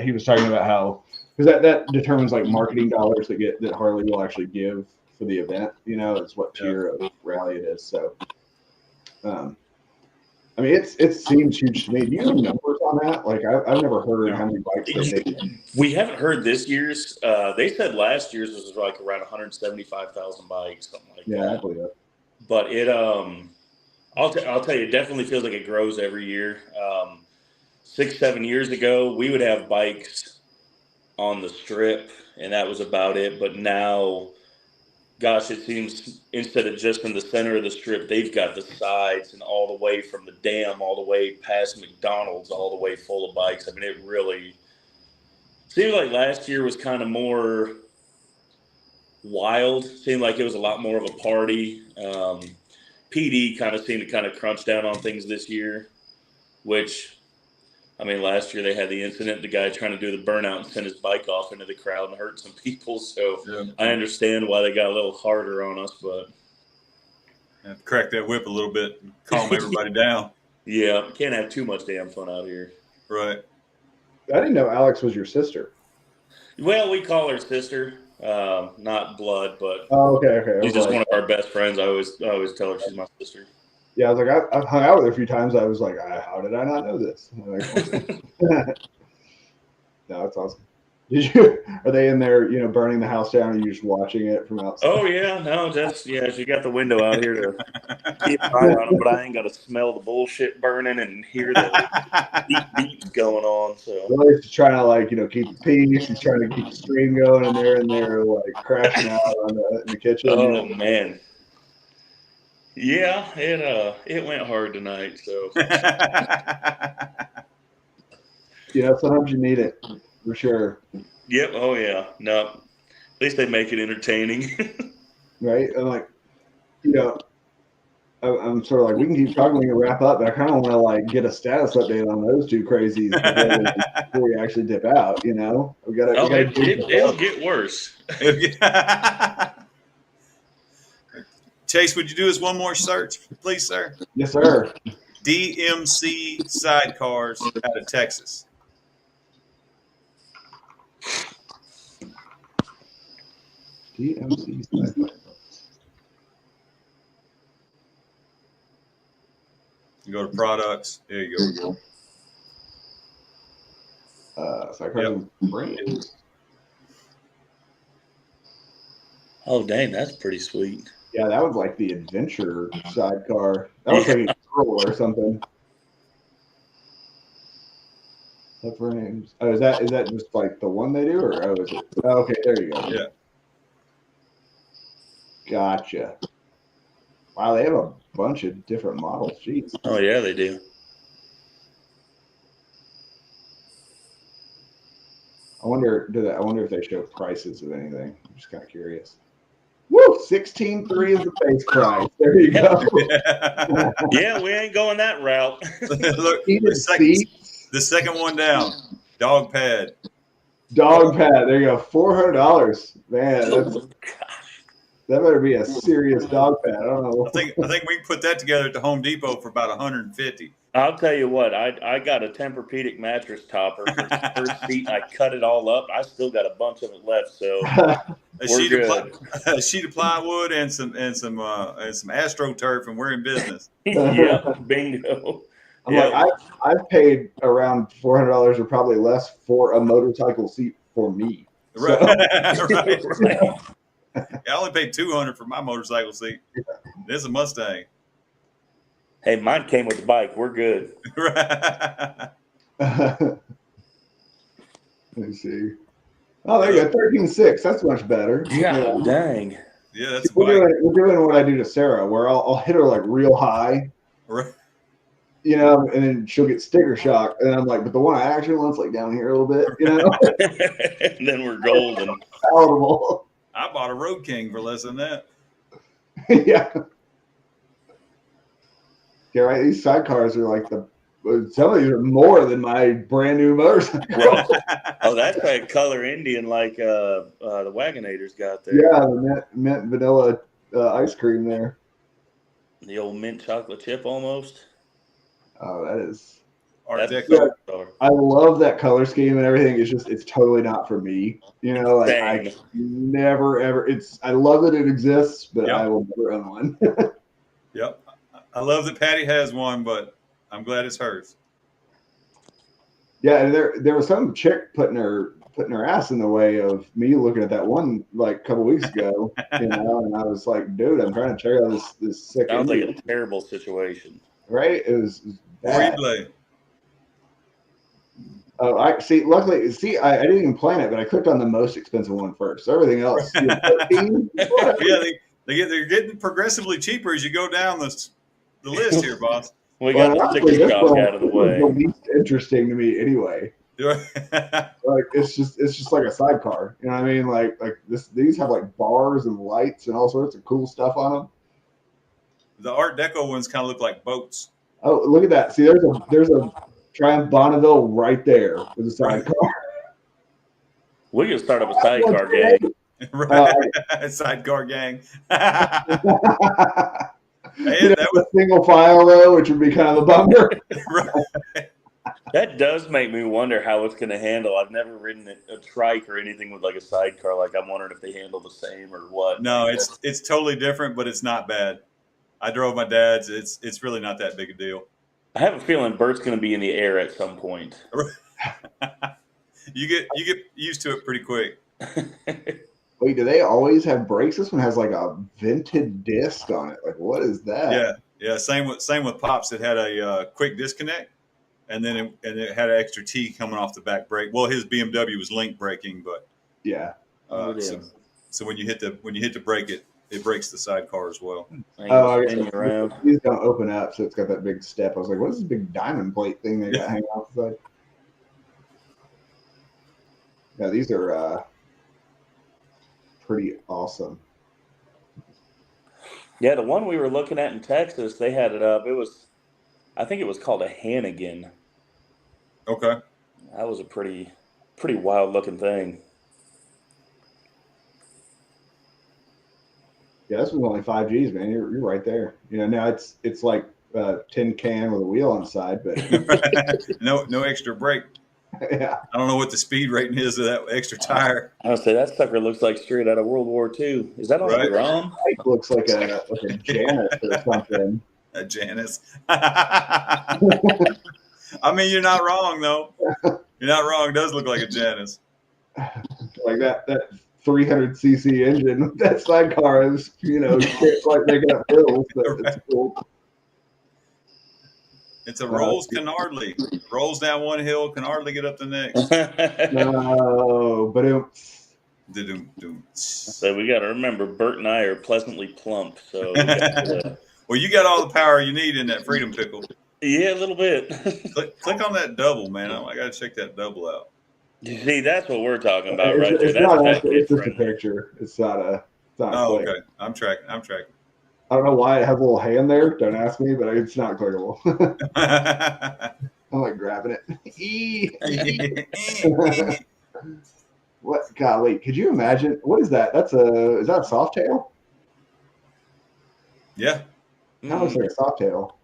He was talking about how, because that determines marketing dollars that Harley will actually give for the event, is what tier of rally it is. So, I mean, it seems huge to me. Do you have numbers on that? I've never heard how many bikes they did. We haven't heard this year's. They said last year's was around 175,000 bikes, something like that. Yeah, I believe that. But it, I'll tell you, it definitely feels like it grows every year. 6-7 years ago, we would have bikes on the strip, and that was about it. But now, gosh, it seems instead of just in the center of the strip, they've got the sides and all the way from the dam, all the way past McDonald's, all the way full of bikes. I mean, it really seemed like last year was kind of more wild. Seemed like it was a lot more of a party. PD kind of seemed to kind of crunch down on things this year, which, I mean, last year they had the incident, the guy trying to do the burnout and send his bike off into the crowd and hurt some people. So I understand why they got a little harder on us, but have to crack that whip a little bit and calm everybody down. Yeah, can't have too much damn fun out here. Right. I didn't know Alex was your sister. Well, we call her sister. not blood, but Oh, okay. she's just one of our best friends. I always tell her she's my sister. Yeah, I was like, I've hung out with her a few times. I was like, how did I not know this? Like, no, that's awesome. Are they in there, burning the house down, and you just watching it from outside? Oh yeah, no, she got the window out here to keep an eye on it, but I ain't got to smell the bullshit burning and hear the beep going on. So Well, he's trying to keep the peace. He's trying to keep the stream going, and they're in there like crashing out in the kitchen. Oh man, yeah, it went hard tonight. So sometimes you need it for sure. Yep. Oh yeah. No. At least they make it entertaining. Right? I'm like, I'm sort of like, we can keep talking, we can wrap up, but I kind of want to get a status update on those two crazies before we actually dip out. We gotta. It'll get worse. Chase, would you do us one more search, please, sir? Yes, sir. DMC sidecars out of Texas. DMC. You go to products. There you go. Sidecars and brands. Oh dang, that's pretty sweet. Yeah, that was like the adventure sidecar. That was like a girl or something. What for names? Oh, is that just like the one they do, or is it? Oh, okay, there you go. Yeah. Gotcha. Wow, they have a bunch of different models. Jeez. Oh yeah, they do. I wonder if they show prices of anything. I'm just kind of curious. Woo! 16.3 is the base price. There you go. Yeah, we ain't going that route. Look, the second one down. Dog pad. Dog pad. There you go. $400. Man, that better be a serious dog pad. I don't know. I think we can put that together at the Home Depot for about $150. I'll tell you what, I got a Tempur-Pedic mattress topper for the first seat. I cut it all up. I still got a bunch of it left, so a sheet of plywood and some AstroTurf, and we're in business. Yeah, bingo. I'm like, I've paid around $400 or probably less for a motorcycle seat for me. Right. So. Right. I only paid $200 for my motorcycle seat. This is a Mustang. Hey, mine came with the bike. We're good. Let me see. Oh, there you go. 13.6. That's much better. Yeah, dang. Yeah, that's we're doing what I do to Sarah, where I'll hit her like real high. Right. And then she'll get sticker shock. And I'm like, but the one I actually want's like down here a little bit, And then we're golden. Palatable. I bought a Road King for less than that. Yeah. Yeah, right. These sidecars are like some of these are more than my brand new motorcycle. Oh, that's like color Indian, like the Wagonators got there. Yeah, the mint vanilla ice cream there. The old mint chocolate chip almost. Oh, that is Art Deco. Yeah, I love that color scheme and everything. It's totally not for me. I never ever. I love that it exists, but I will never own one. Yep. I love that Patty has one, but I'm glad it's hers. Yeah, and there was some chick putting her ass in the way of me looking at that one like a couple weeks ago, and I was like, dude, I'm trying to check out this sick. Sounds like a terrible situation. Right? It was bad. Replay. Oh, I see. Luckily, I didn't even plan it, but I clicked on the most expensive one first. Everything else, 13, yeah, they're getting progressively cheaper as you go down the list here, boss. We got the sticker shock out of the way. The least interesting to me, anyway. Like it's just like a sidecar. You know what I mean? Like these have like bars and lights and all sorts of cool stuff on them. The Art Deco ones kind of look like boats. Oh, look at that! See, there's a Triumph Bonneville right there with a sidecar. We can start up a sidecar gang. Right. Sidecar gang. That was a single file though, which would be kind of a bummer. Right. That does make me wonder how it's going to handle. I've never ridden a trike or anything with like a sidecar. Like I'm wondering if they handle the same or what. No, it's totally different, but it's not bad. I drove my dad's. It's really not that big a deal. I have a feeling Bert's going to be in the air at some point. You get used to it pretty quick. Wait, do they always have brakes? This one has like a vented disc on it. Like, what is that? Yeah. Same with Pops. It had a quick disconnect, and then it had an extra T coming off the back brake. Well, his BMW was link braking, but yeah. So when you hit the brake, it breaks the sidecar as well. Oh, I guess around. These don't open up, so it's got that big step. I was like, what is this big diamond plate thing they got hanging off the side? Yeah, these are pretty awesome. Yeah, the one we were looking at in Texas, they had it up. I think it was called a Hannigan. Okay. That was a pretty wild looking thing. Yeah, this was only 5 Gs, man. You're right there. You know, now it's like a tin can with a wheel on the side, but no extra brake. Yeah. I don't know what the speed rating is of that extra tire. I would say that sucker looks like straight out of World War II. Is that on the drum? It looks like a Janus or something. A Janus. I mean, you're not wrong though. You're not wrong. It does look like a Janus. Like that 300cc engine with that sidecar is, you know, it's like making up hills, but it's cool. It's a rolls can hardly. Rolls down one hill, can hardly get up the next. No, but So we got to remember, Burt and I are pleasantly plump. So well, you got all the power you need in that Freedom Pickle. Yeah, a little bit. click on that double, man. I got to check that double out. You see, that's what we're talking about, right there. It's just a picture. It's not a. Oh, okay. I'm tracking. I don't know why it has a little hand there. Don't ask me, but it's not clickable. I'm like grabbing it. What? Golly, could you imagine? What is that? Is that a soft tail? Yeah. That looks like a soft tail.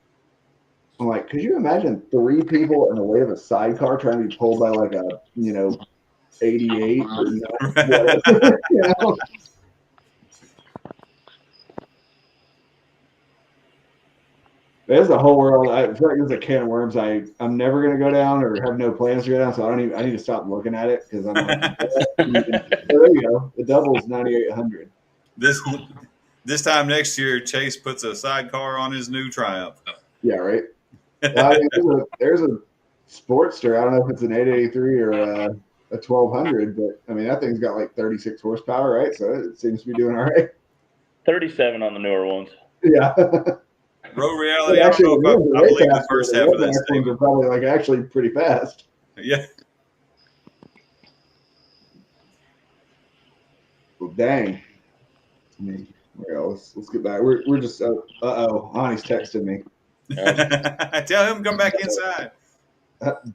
I'm like, could you imagine 3 people in the weight of a sidecar trying to be pulled by like a, 88 or whatever, you know? There's a whole world. I feel like there's a can of worms I'm never going to go down or have no plans to go down, so I need to stop looking at it because I'm like, there you go. The double's 9,800. This time next year, Chase puts a sidecar on his new Triumph. Yeah, right. Well, I mean, there's a Sportster. I don't know if it's an 883 or a 1200, but I mean that thing's got like 36 horsepower, right? So it seems to be doing all right. 37 on the newer ones. Yeah. Road reality. I believe the first half of that statement are probably like actually pretty fast. Yeah. Well, dang. I mean, let's get back. We're just Ani's texting me. Tell him to come back inside.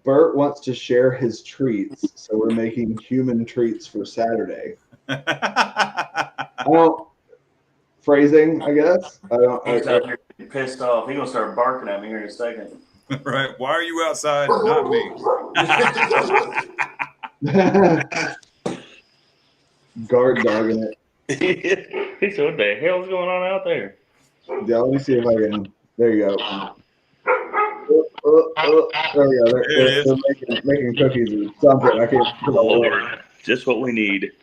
Burt wants to share his treats, so we're making human treats for Saturday. Phrasing, I guess. He's out here pissed off. He's gonna start barking at me here in a second. Right? Why are you outside, not me? Guard dogging it. He said, "What the hell's going on out there?" Yeah, let me see if I can. There you go. There we go. They're making cookies or something. I can't. Lord, just what we need.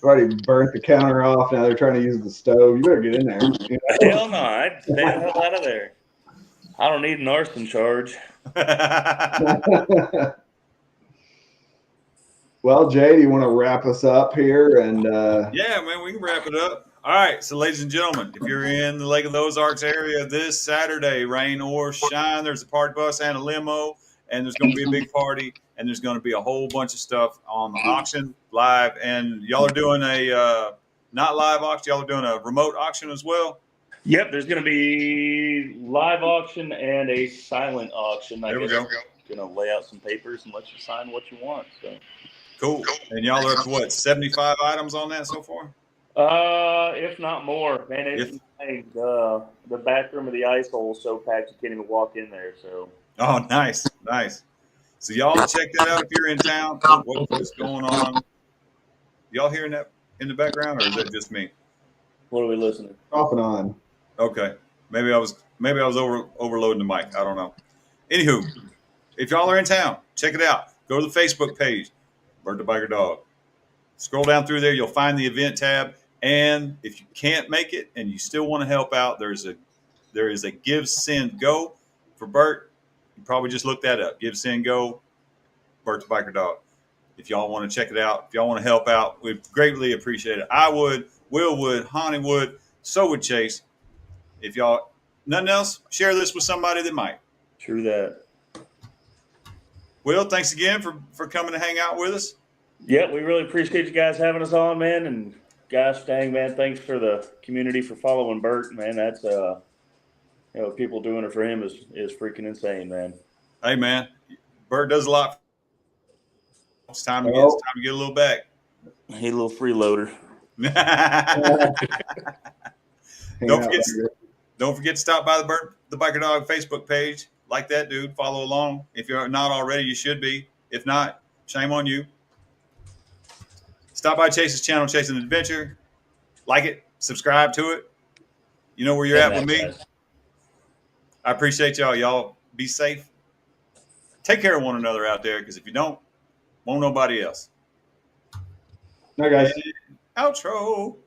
Already burnt the counter off. Now they're trying to use the stove. You better get in there. You know? Hell no! I'd stay the hell out of there. I don't need an arson charge. Well, Jay, do you want to wrap us up here? And yeah, man, we can wrap it up. All right, so ladies and gentlemen, if you're in the Lake of the Ozarks area this Saturday, rain or shine, there's a party bus and a limo, and there's going to be a big party, and there's going to be a whole bunch of stuff on the auction live. And y'all are doing a not live auction, y'all are doing a remote auction as well. Yep, there's going to be live auction and a silent auction. There we go. Going to lay out some papers and let you sign what you want. So cool. And y'all are up to what, 75 items on that so far? If not more, man. It's the back room of the ice hole is so packed you can't even walk in there. So Oh, nice, nice. So y'all check that out if you're in town. What's going on? Y'all hearing that in the background, or is that just me? What are we listening? Off and on. Okay, maybe I was overloading the mic. I don't know. Anywho, if y'all are in town, check it out. Go to the Facebook page, Burt the Biker Dog. Scroll down through there. You'll find the event tab. And if you can't make it and you still want to help out, there is a Give, Send, Go for Burt. You probably just look that up. Give, Send, Go, Burt the Biker Dog. If y'all want to check it out, if y'all want to help out, we'd greatly appreciate it. I would, Will would, Honey would, so would Chase. If y'all, nothing else, share this with somebody that might. True that. Will, thanks again for coming to hang out with us. Yeah, we really appreciate you guys having us on, man. And gosh dang, man, thanks for the community for following Burt, man. That's people doing it for him is freaking insane, man. Hey, man, Burt does a lot. It's time to get a little back. Hey, little freeloader. Don't forget to stop by the Burt the Biker Dog Facebook page. Like that, dude. Follow along. If you're not already, you should be. If not, shame on you. Stop by Chase's channel, Chasing Adventure. Like it. Subscribe to it. You know where you're at with me. Guys. I appreciate y'all. Y'all be safe. Take care of one another out there, because if you don't, won't nobody else. No, guys. Outro.